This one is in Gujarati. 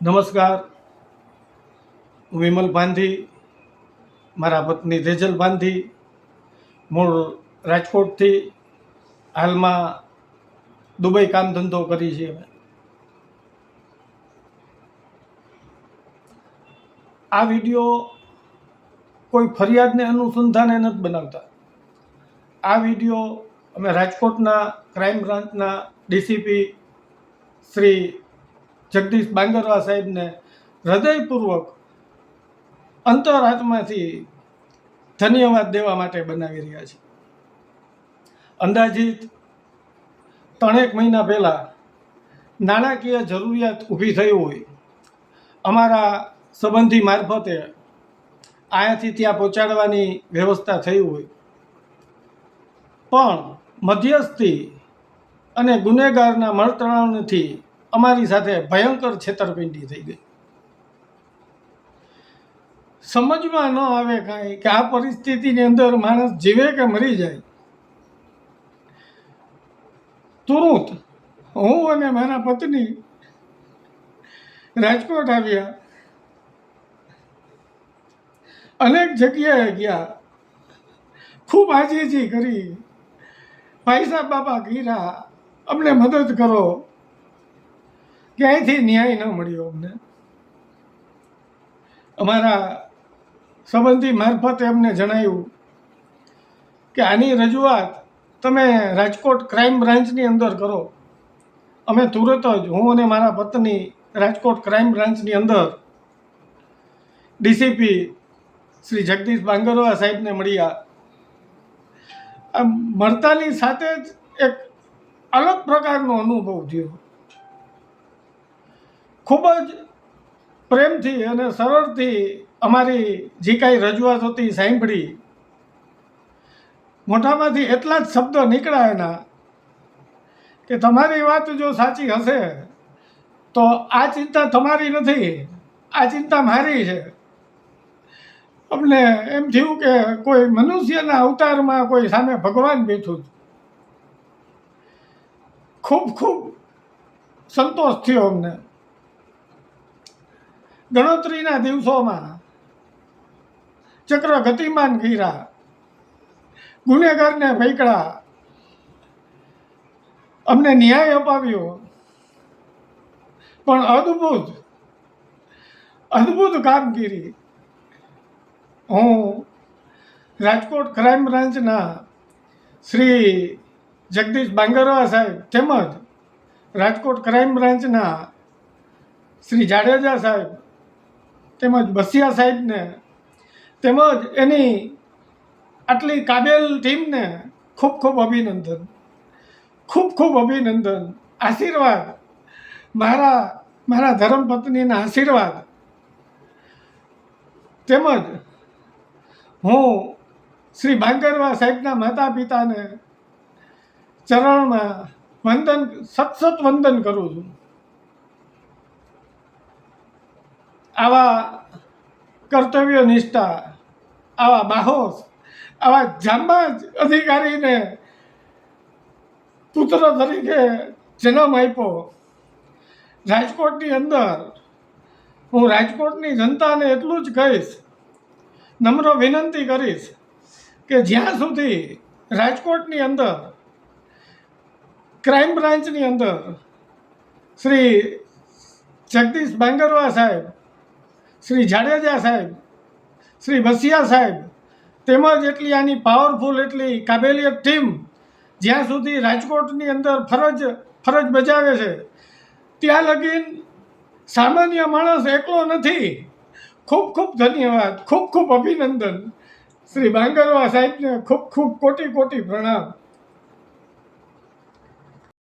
નમસ્કાર. હું વિમલ ભાંધી, મારા પત્ની તેજલ ભાંધી, મૂળ રાજકોટથી, હાલમાં દુબઈ કામ ધંધો કરી છે. આ વિડીયો કોઈ ફરિયાદને અનુસંધાને નથી બનાવતા. આ વિડીયો અમે રાજકોટના ક્રાઇમ બ્રાન્ચના ડીસીપી શ્રી જગદીશ બાંગરવા સાહેબને હૃદયપૂર્વક અંતરાત્માથી ધન્યવાદ દેવા માટે બનાવી રહ્યા છીએ. અંદાજિત 3 મહિના પહેલાં નાણાકીય જરૂરિયાત ઊભી થઈ હોય, અમારા સંબંધી મારફતે અહીંયાથી ત્યાં પહોંચાડવાની વ્યવસ્થા થઈ હોય, પણ મધ્યસ્થી અને ગુનેગારના મળતણાવથી અમારી સાથે ભયંકર છેતરપિંડી થઈ ગઈ. સમજમાં ન આવે કાંઈ કે આ પરિસ્થિતિની અંદર માણસ જીવે કે મરી જાય. તુરંત હું અને મારા પત્ની રાજકોટ આવ્યા, અનેક જગ્યાએ ગયા, ખૂબ આજીજી કરી, ભાઈ સાહેબ બાપા કીધા અમને મદદ કરો, ક્યાંયથી ન્યાય ન મળ્યો અમને. અમારા સંબંધી મારફતે અમને જણાવ્યું કે આની રજૂઆત તમે રાજકોટ ક્રાઇમ બ્રાન્ચની અંદર કરો. અમે તુરત જ હું અને મારા પત્ની રાજકોટ ક્રાઇમ બ્રાન્ચની અંદર ડીસીપી શ્રી જગદીશ બાંગરવા સાહેબને મળ્યા. મળતાની સાથે જ એક અલગ પ્રકારનો અનુભવ થયો. ખૂબ જ પ્રેમથી અને સરળથી અમારી જે કાંઈ રજૂઆત હતી સાંભળી. મોઢામાંથી એટલા જ શબ્દો નીકળ્યા એના કે તમારી વાત જો સાચી હશે તો આ ચિંતા તમારી નથી, આ ચિંતા મારી છે. અમને એમ થયું કે કોઈ મનુષ્યના અવતારમાં કોઈ સામે ભગવાન બેઠું. ખૂબ ખૂબ સંતોષ થયો અમને. ગણતરીના દિવસોમાં ચક્ર ગતિમાન કર્યા, ગુનેગારને પકડ્યા, અમને ન્યાય અપાવ્યો. પણ અદ્ભુત કામગીરી હું રાજકોટ ક્રાઇમ બ્રાન્ચના શ્રી જગદીશ બાંગરવા સાહેબ તેમજ રાજકોટ ક્રાઇમ બ્રાન્ચના શ્રી જાડેજા સાહેબ તેમજ બસિયા સાહેબને તેમજ એની આટલી કાબેલ ટીમને ખૂબ ખૂબ અભિનંદન, ખૂબ ખૂબ અભિનંદન. આશીર્વાદ, મારા ધર્મપત્નીના આશીર્વાદ તેમજ હું શ્રી બાંગરવા સાહેબના માતા પિતાને ચરણમાં સતત વંદન કરું છું. આવા કર્તવ્ય નિષ્ઠા, આવા બાહોશ, આવા જાંબાજ અધિકારીને પુત્ર તરીકે જન્મ આપ્યો. રાજકોટની અંદર હું રાજકોટની જનતાને એટલું જ કહીશ, નમ્ર વિનંતી કરીશ કે જ્યાં સુધી રાજકોટની અંદર ક્રાઇમ બ્રાન્ચની અંદર શ્રી જગદીશ બાંગરવા સાહેબ, શ્રી જાડેજા સાહેબ, શ્રી બસિયા સાહેબ તેમજ એટલી આની પાવરફુલ એટલી કાબેલિયત ટીમ જ્યાં સુધી રાજકોટની અંદર ફરજ બજાવે છે ત્યાં લગીન સામાન્ય માણસ એકલો નથી. ખૂબ ખૂબ ધન્યવાદ, ખૂબ ખૂબ અભિનંદન. શ્રી બાંગરવા સાહેબને ખૂબ ખૂબ કોટી કોટી પ્રણામ.